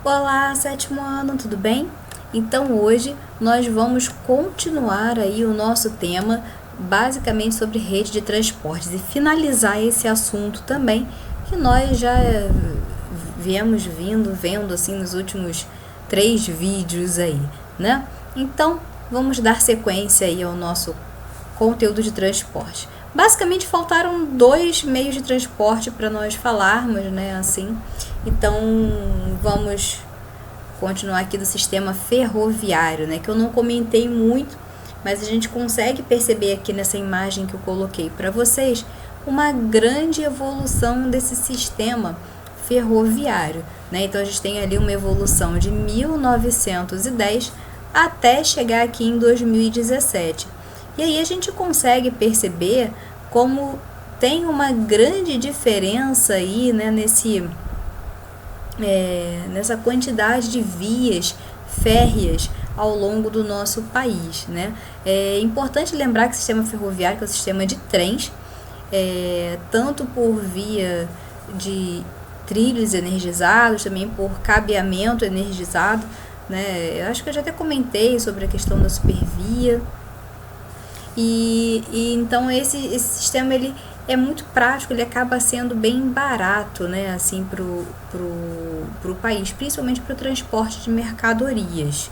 Olá, sétimo ano, tudo bem? Então hoje nós vamos continuar aí o nosso tema basicamente sobre rede de transportes e finalizar esse assunto também que nós já viemos vendo assim nos últimos 3 vídeos aí, né? Então vamos dar sequência aí ao nosso conteúdo de transporte. Basicamente faltaram 2 meios de transporte para nós falarmos, né, assim. Então vamos continuar aqui do sistema ferroviário, né, que eu não comentei muito, mas a gente consegue perceber aqui nessa imagem que eu coloquei para vocês uma grande evolução desse sistema ferroviário, né? Então a gente tem ali uma evolução de 1910 até chegar aqui em 2017. E aí a gente consegue perceber como tem uma grande diferença aí, né, nessa quantidade de vias férreas ao longo do nosso país, né? É importante lembrar que o sistema ferroviário é um sistema de trens, tanto por via de trilhos energizados, também por cabeamento energizado, né? Eu acho que eu já até comentei sobre a questão da supervia. E então esse sistema ele é muito prático, ele acaba sendo bem barato, né, assim, pro país, principalmente para o transporte de mercadorias.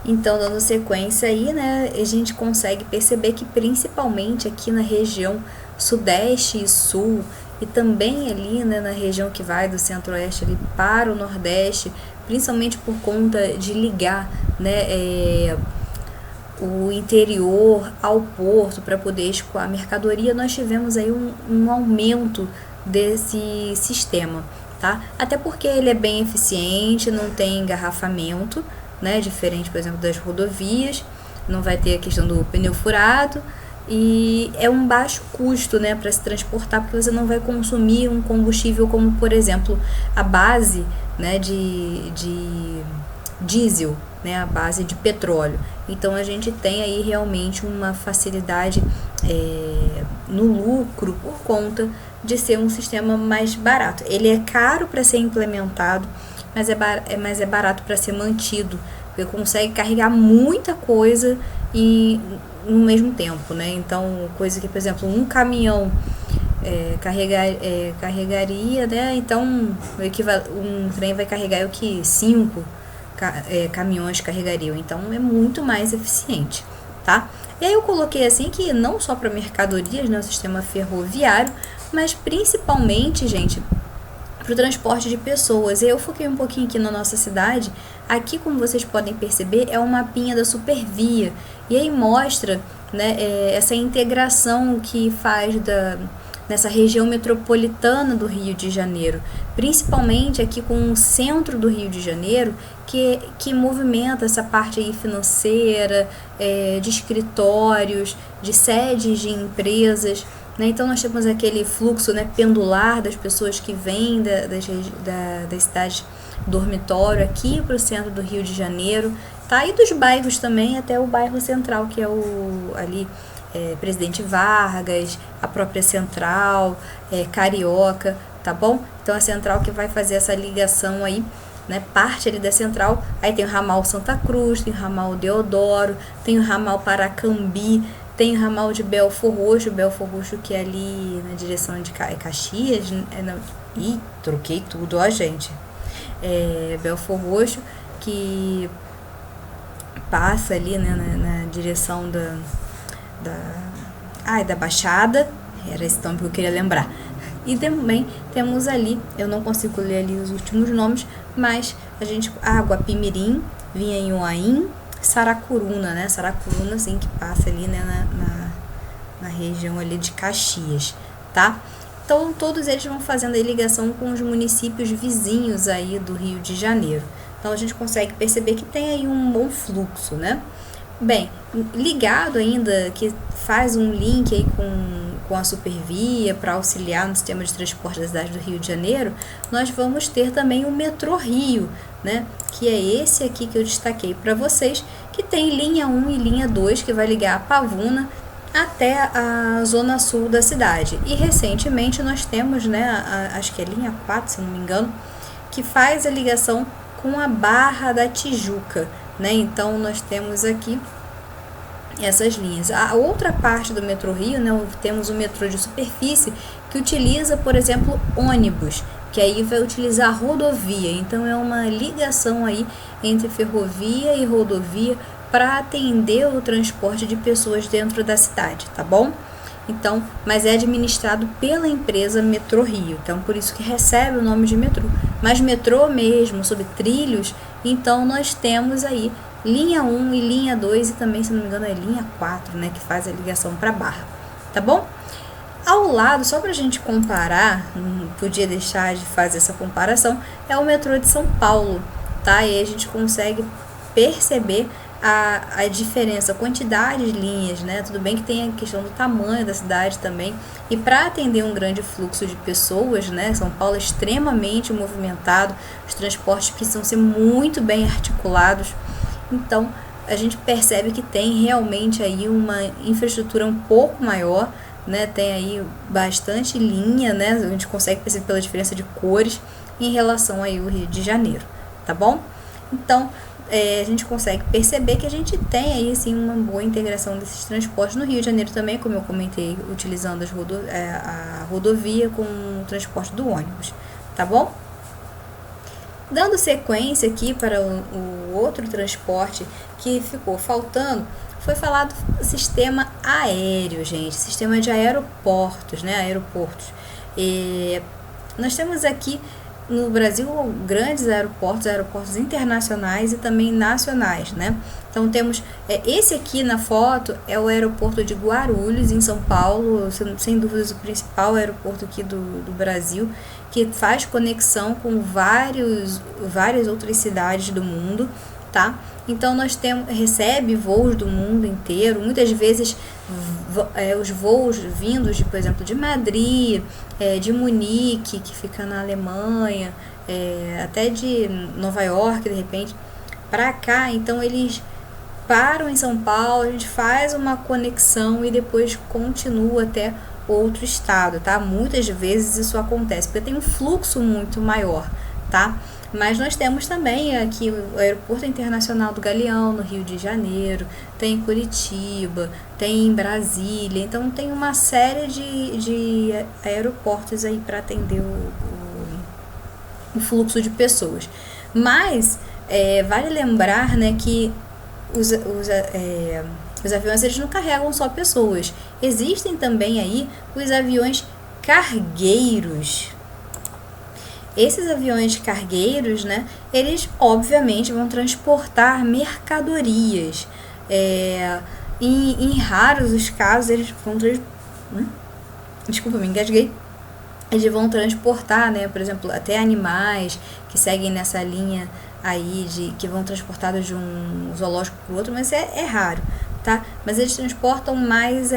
Então, dando sequência aí, né, a gente consegue perceber que principalmente aqui na região sudeste e sul, e também ali, né, na região que vai do centro-oeste ali para o nordeste, principalmente por conta de ligar, né, o interior ao porto para poder escoar a mercadoria, nós tivemos aí um aumento desse sistema, tá? Até porque ele é bem eficiente, não tem engarrafamento, né? Diferente, por exemplo, das rodovias, não vai ter a questão do pneu furado e é um baixo custo, né, para se transportar, porque você não vai consumir um combustível como, por exemplo, a base, né, de diesel, né, a base de petróleo. Então a gente tem aí realmente uma facilidade no lucro por conta de ser um sistema mais barato. Ele é caro para ser implementado, mas é barato para ser mantido, porque consegue carregar muita coisa no mesmo tempo, né? Então, coisa que, por exemplo, um caminhão carregaria, né? Então, um trem vai carregar o que 5 caminhões carregariam, então é muito mais eficiente, tá? E aí eu coloquei assim que não só para mercadorias, né, o sistema ferroviário, mas principalmente, gente, para o transporte de pessoas. Eu foquei um pouquinho aqui na nossa cidade. Aqui, como vocês podem perceber, é um mapinha da Supervia, e aí mostra, né, essa integração que faz nessa região metropolitana do Rio de Janeiro, principalmente aqui com o centro do Rio de Janeiro, que movimenta essa parte aí financeira, de escritórios, de sedes de empresas, né? Então nós temos aquele fluxo, né, pendular das pessoas que vêm da cidade dormitório aqui para o centro do Rio de Janeiro, tá? E dos bairros também até o bairro central, que é ali Presidente Vargas, a própria Central, Carioca, tá bom? Então a Central que vai fazer essa ligação aí, né, parte ali da Central, aí tem o ramal Santa Cruz, tem o ramal Deodoro, tem o ramal Paracambi, tem o ramal de Belfor Roxo que é ali na direção de Caxias, ih, troquei tudo, ó, gente, Belfor Roxo, que passa ali, né, na direção da Baixada, era esse nome que eu queria lembrar. E também temos ali, eu não consigo ler ali os últimos nomes, mas Guapimirim, Vinhanhuaim, Saracuruna, né? Saracuruna, assim, que passa ali, né, na região ali de Caxias, tá? Então, todos eles vão fazendo a ligação com os municípios vizinhos aí do Rio de Janeiro. Então, a gente consegue perceber que tem aí um bom fluxo, né? Bem, ligado ainda, que faz um link aí com a Supervia para auxiliar no sistema de transporte da cidade do Rio de Janeiro, nós vamos ter também o Metrô Rio, né? Que é esse aqui que eu destaquei para vocês, que tem linha 1 e linha 2, que vai ligar a Pavuna até a zona sul da cidade. E recentemente nós temos, né, acho que é linha 4, se não me engano, que faz a ligação com a Barra da Tijuca, né? Então nós temos aqui essas linhas. A outra parte do metrô Rio, né, temos o metrô de superfície que utiliza, por exemplo, ônibus, que aí vai utilizar rodovia. Então é uma ligação aí entre ferrovia e rodovia para atender o transporte de pessoas dentro da cidade, tá bom? Então, mas é administrado pela empresa Metrô Rio, então por isso que recebe o nome de metrô. Mas metrô mesmo, sobre trilhos, então nós temos aí linha 1 e linha 2 e também, se não me engano, é linha 4, né, que faz a ligação para Barra, tá bom? Ao lado, só para a gente comparar, não podia deixar de fazer essa comparação, é o metrô de São Paulo, tá? E aí a gente consegue perceber a diferença, a quantidade de linhas, né? Tudo bem que tem a questão do tamanho da cidade também, e para atender um grande fluxo de pessoas, né? São Paulo é extremamente movimentado, os transportes precisam ser muito bem articulados, então a gente percebe que tem realmente aí uma infraestrutura um pouco maior, né? Tem aí bastante linha, né? A gente consegue perceber pela diferença de cores em relação aí ao Rio de Janeiro, tá bom? Então, a gente consegue perceber que a gente tem aí sim uma boa integração desses transportes no Rio de Janeiro também, como eu comentei, utilizando a rodovia com o transporte do ônibus, tá bom? Dando sequência aqui para o outro transporte que ficou faltando, foi falado sistema aéreo, gente, sistema de aeroportos, né, aeroportos. Nós temos aqui no Brasil grandes aeroportos internacionais e também nacionais, né? Então temos, esse aqui na foto é o aeroporto de Guarulhos, em São Paulo, sem dúvidas o principal aeroporto aqui do Brasil, que faz conexão com várias outras cidades do mundo, tá? Então nós recebe voos do mundo inteiro, muitas vezes os voos vindos de, por exemplo, de Madrid, de Munique, que fica na Alemanha, até de Nova York, de repente, para cá. Então eles param em São Paulo, a gente faz uma conexão e depois continua até outro estado, tá? Muitas vezes isso acontece, porque tem um fluxo muito maior, tá? Mas nós temos também aqui o Aeroporto Internacional do Galeão, no Rio de Janeiro, tem em Curitiba, tem em Brasília, então tem uma série de aeroportos aí para atender o fluxo de pessoas. Mas vale lembrar, né, que os aviões eles não carregam só pessoas, existem também aí os aviões cargueiros. Esses aviões cargueiros, né, eles obviamente vão transportar mercadorias. Em raros os casos, eles vão desculpa, me engasguei. Eles vão transportar, né, por exemplo, até animais que seguem nessa linha aí que vão transportados de um zoológico para o outro, mas é raro, tá? Mas eles transportam mais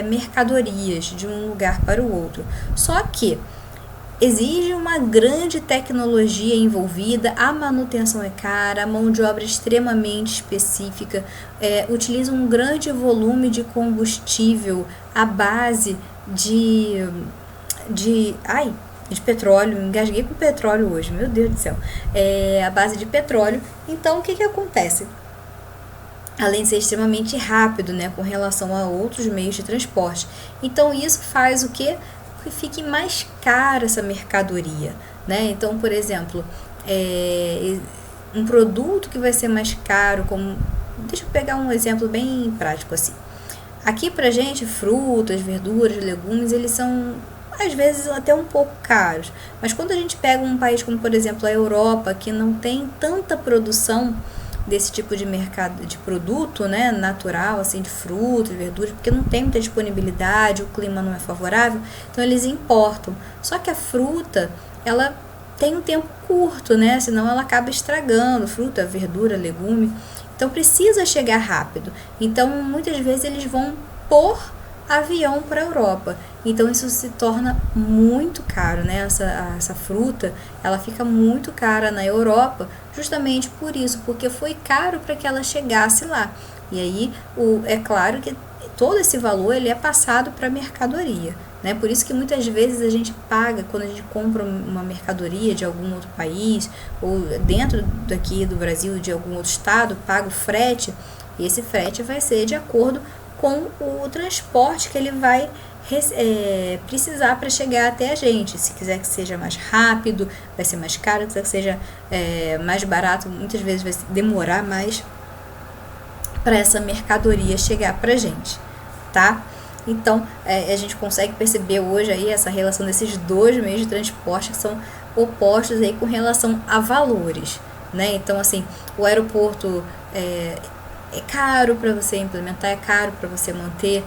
mercadorias de um lugar para o outro. Só que exige uma grande tecnologia envolvida, a manutenção é cara, a mão de obra é extremamente específica, utiliza um grande volume de combustível à base de petróleo, engasguei com petróleo hoje, meu Deus do céu, a base de petróleo. Então o que acontece? Além de ser extremamente rápido, né, com relação a outros meios de transporte, então isso faz o que fique mais cara essa mercadoria, né? Então, por exemplo, um produto que vai ser mais caro, deixa eu pegar um exemplo bem prático assim. Aqui pra gente, frutas, verduras, legumes, eles são às vezes até um pouco caros, mas quando a gente pega um país como, por exemplo, a Europa, que não tem tanta produção desse tipo de mercado de produto, né, natural, assim, de frutas, verduras, porque não tem muita disponibilidade, o clima não é favorável, então eles importam. Só que a fruta, ela tem um tempo curto, né, senão ela acaba estragando, fruta, verdura, legume, então precisa chegar rápido. Então muitas vezes eles vão por avião para a Europa, então isso se torna muito caro, né? Essa fruta, ela fica muito cara na Europa, justamente por isso, porque foi caro para que ela chegasse lá. E aí, é claro que todo esse valor ele é passado para a mercadoria, né? Por isso que muitas vezes a gente paga, quando a gente compra uma mercadoria de algum outro país, ou dentro daqui do Brasil, de algum outro estado, paga o frete, e esse frete vai ser de acordo com o transporte que ele vai precisar para chegar até a gente. Se quiser que seja mais rápido, vai ser mais caro. Se quiser que seja mais barato, muitas vezes vai demorar mais para essa mercadoria chegar para a gente, tá? Então, a gente consegue perceber hoje aí essa relação desses dois meios de transporte que são opostos aí com relação a valores, né? Então, assim, o aeroporto é caro para você implementar, é caro para você manter,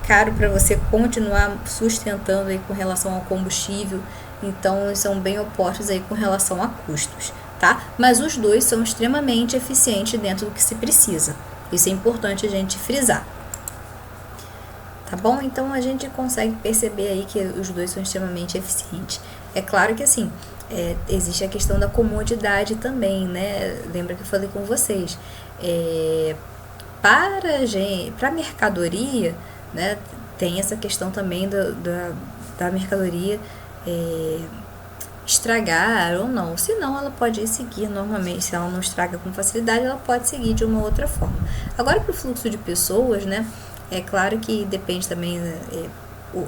caro para você continuar sustentando aí com relação ao combustível. Então, são bem opostos aí com relação a custos, tá? Mas os dois são extremamente eficientes dentro do que se precisa. Isso é importante a gente frisar. Tá bom? Então, a gente consegue perceber aí que os dois são extremamente eficientes. É claro que, assim, existe a questão da comodidade também, né? Lembra que eu falei com vocês. Para mercadoria, né, tem essa questão também da mercadoria estragar ou não. Se não, ela pode seguir normalmente. Se ela não estraga com facilidade, ela pode seguir de uma outra forma. Agora, para o fluxo de pessoas, né, é claro que depende também,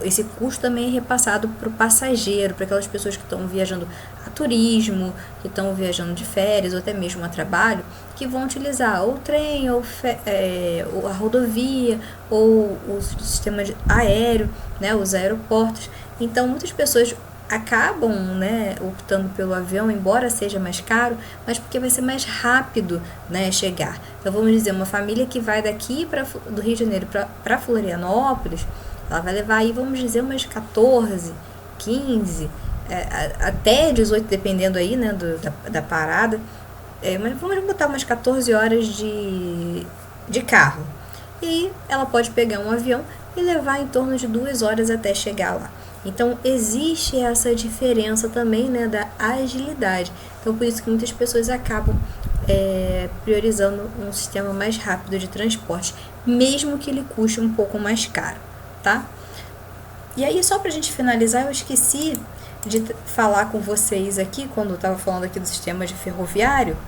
esse custo também é repassado para o passageiro, para aquelas pessoas que estão viajando a turismo, que estão viajando de férias ou até mesmo a trabalho, que vão utilizar ou o trem, ou a rodovia, ou o sistema aéreo, né, os aeroportos. Então, muitas pessoas acabam, né, optando pelo avião, embora seja mais caro, mas porque vai ser mais rápido, né, chegar. Então, vamos dizer, uma família que vai daqui do Rio de Janeiro para Florianópolis, ela vai levar aí, vamos dizer, umas 14, 15, até 18, dependendo aí, né, da parada. Mas vamos botar umas 14 horas de carro. E ela pode pegar um avião e levar em torno de 2 horas até chegar lá. Então, existe essa diferença também, né, da agilidade. Então, por isso que muitas pessoas acabam priorizando um sistema mais rápido de transporte, mesmo que ele custe um pouco mais caro, tá? E aí, só pra gente finalizar, eu esqueci de falar com vocês aqui, quando eu estava falando aqui do sistema de ferroviário,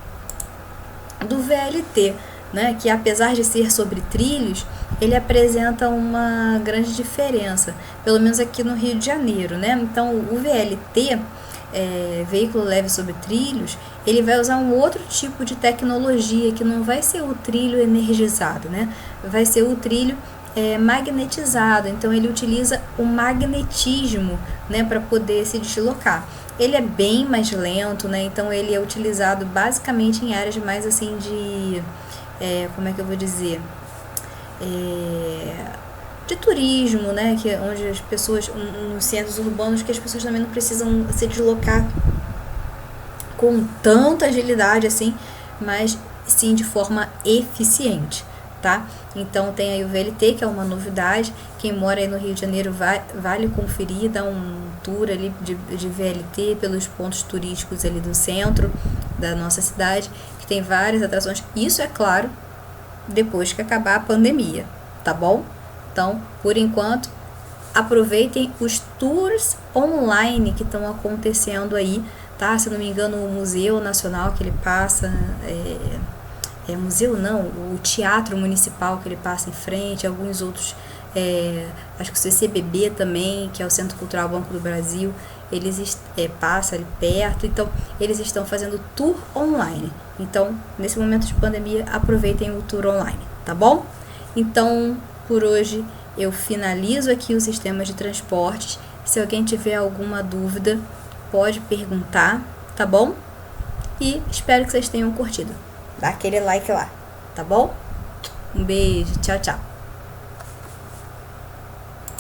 do VLT, né, que apesar de ser sobre trilhos, ele apresenta uma grande diferença, pelo menos aqui no Rio de Janeiro, né? Então, o VLT, veículo leve sobre trilhos, ele vai usar um outro tipo de tecnologia, que não vai ser o trilho energizado, né? Vai ser o trilho magnetizado. Então, ele utiliza o magnetismo, né, para poder se deslocar. Ele é bem mais lento, né? Então, ele é utilizado basicamente em áreas mais assim de... como é que eu vou dizer? De turismo, né? Que é onde as pessoas, nos centros urbanos, que as pessoas também não precisam se deslocar com tanta agilidade assim, mas sim de forma eficiente, tá? Então tem aí o VLT, que é uma novidade. Quem mora aí no Rio de Janeiro vale conferir, dar um tour ali de VLT pelos pontos turísticos ali do centro da nossa cidade, que tem várias atrações. Isso, é claro, depois que acabar a pandemia, tá bom? Então, por enquanto, aproveitem os tours online que estão acontecendo aí, tá? Se não me engano, o Museu Nacional que ele passa, museu não, o Teatro Municipal que ele passa em frente, alguns outros, acho que o CCBB também, que é o Centro Cultural Banco do Brasil, eles passam ali perto. Então, eles estão fazendo tour online. Então, nesse momento de pandemia, aproveitem o tour online, tá bom? Então, por hoje, eu finalizo aqui o sistema de transportes. Se alguém tiver alguma dúvida, pode perguntar, tá bom? E espero que vocês tenham curtido. Dá aquele like lá, tá bom? Um beijo, tchau, tchau.